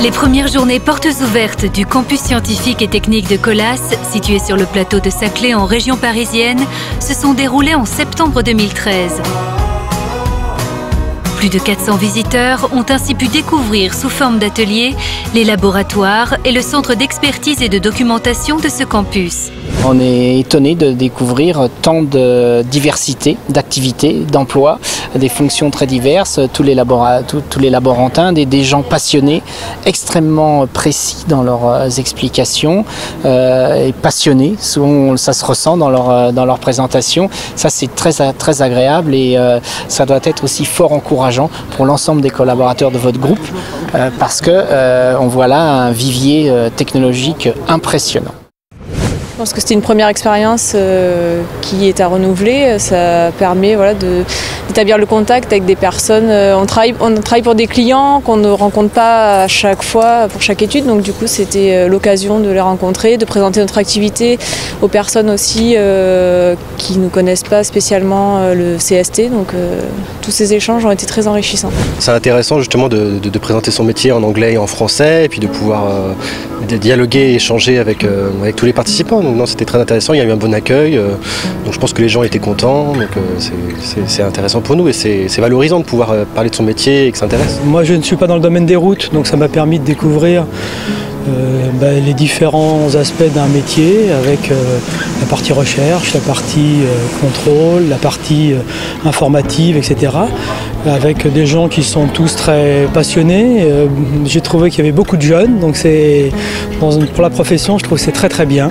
Les premières journées portes ouvertes du campus scientifique et technique de Colas, situé sur le plateau de Saclay en région parisienne, se sont déroulées en septembre 2013. Plus de 400 visiteurs ont ainsi pu découvrir sous forme d'ateliers les laboratoires et le centre d'expertise et de documentation de ce campus. On est étonné de découvrir tant de diversité d'activités, d'emplois, des fonctions très diverses, tous les laborantins, des gens passionnés, extrêmement précis dans leurs explications et passionnés. Souvent, ça se ressent dans leur présentation. Ça, c'est très agréable et ça doit être aussi fort encourageant pour l'ensemble des collaborateurs de votre groupe parce qu'on voit là un vivier technologique impressionnant. Je pense que c'était une première expérience qui est à renouveler. Ça permet d'établir le contact avec des personnes. On travaille pour des clients qu'on ne rencontre pas à chaque fois pour chaque étude. Donc du coup, c'était l'occasion de les rencontrer, de présenter notre activité aux personnes aussi qui ne connaissent pas spécialement le CST. Donc tous ces échanges ont été très enrichissants. C'est intéressant justement de présenter son métier en anglais et en français et puis de pouvoir dialoguer et échanger avec tous les participants. Donc non, c'était très intéressant, il y a eu un bon accueil, donc je pense que les gens étaient contents, donc c'est intéressant pour nous et c'est valorisant de pouvoir parler de son métier et que ça intéresse. Moi je ne suis pas dans le domaine des routes, donc ça m'a permis de découvrir les différents aspects d'un métier avec la partie recherche, la partie contrôle, la partie informative, etc. Avec des gens qui sont tous très passionnés. J'ai trouvé qu'il y avait beaucoup de jeunes, donc pour la profession, je trouve que c'est très bien.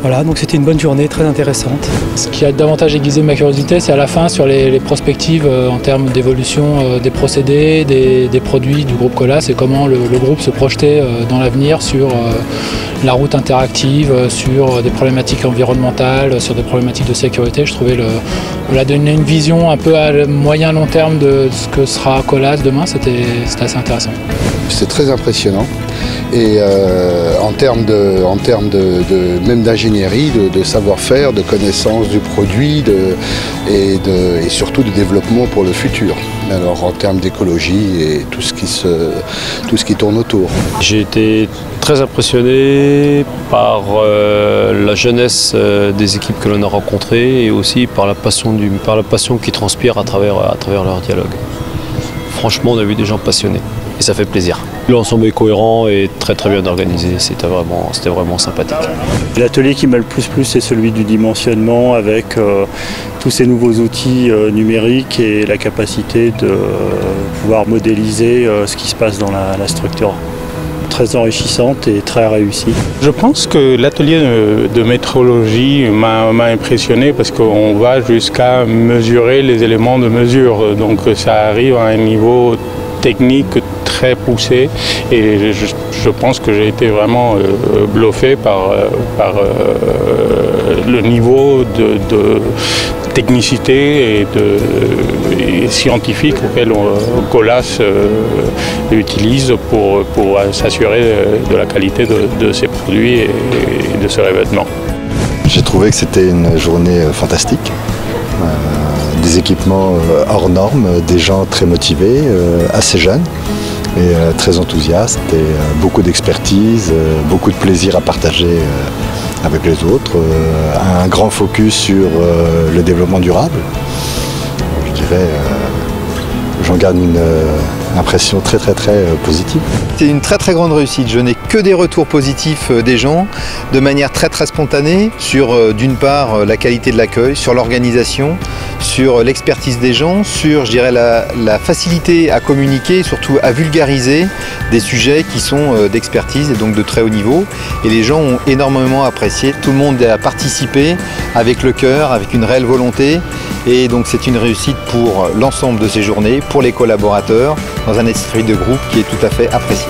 Voilà, donc c'était une bonne journée, très intéressante. Ce qui a davantage aiguisé ma curiosité, c'est à la fin sur les perspectives en termes d'évolution des procédés, des produits du groupe Colas et comment le groupe se projetait dans l'avenir sur la route interactive, sur des problématiques environnementales, sur des problématiques de sécurité. Je trouvais donner une vision un peu à moyen long terme de ce que sera Colas demain, c'était assez intéressant. C'est très impressionnant et en termes même d'ingénierie, de savoir-faire, de connaissance du produit et surtout de développement pour le futur. Alors en termes d'écologie et tout ce qui tourne autour. J'ai été très impressionné par la jeunesse des équipes que l'on a rencontrées et aussi par la passion qui transpire à travers leur dialogue. Franchement, on a vu des gens passionnés et ça fait plaisir. L'ensemble est cohérent et très bien organisé, c'était vraiment sympathique. L'atelier qui m'a le plus plu, c'est celui du dimensionnement avec tous ces nouveaux outils numériques et la capacité de pouvoir modéliser ce qui se passe dans la structure. Très enrichissante et très réussie. Je pense que l'atelier de métrologie m'a impressionné parce qu'on va jusqu'à mesurer les éléments de mesure. Donc ça arrive à un niveau technique très poussé et je pense que j'ai été vraiment bluffé par le niveau de technicité et scientifique auquel Colas utilise pour s'assurer de la qualité de ses produits et de ce revêtement. J'ai trouvé que c'était une journée fantastique. Des équipements hors normes, des gens très motivés, assez jeunes et très enthousiastes et beaucoup d'expertise, beaucoup de plaisir à partager avec les autres, un grand focus sur le développement durable. Je dirais, j'en garde une impression très positive. C'est une très grande réussite. Je n'ai que des retours positifs des gens, de manière très spontanée, sur d'une part la qualité de l'accueil, sur l'organisation, sur l'expertise des gens, sur je dirais la facilité à communiquer, surtout à vulgariser des sujets qui sont d'expertise et donc de très haut niveau. Et les gens ont énormément apprécié. Tout le monde a participé avec le cœur, avec une réelle volonté. Et donc c'est une réussite pour l'ensemble de ces journées, pour les collaborateurs, dans un esprit de groupe qui est tout à fait apprécié.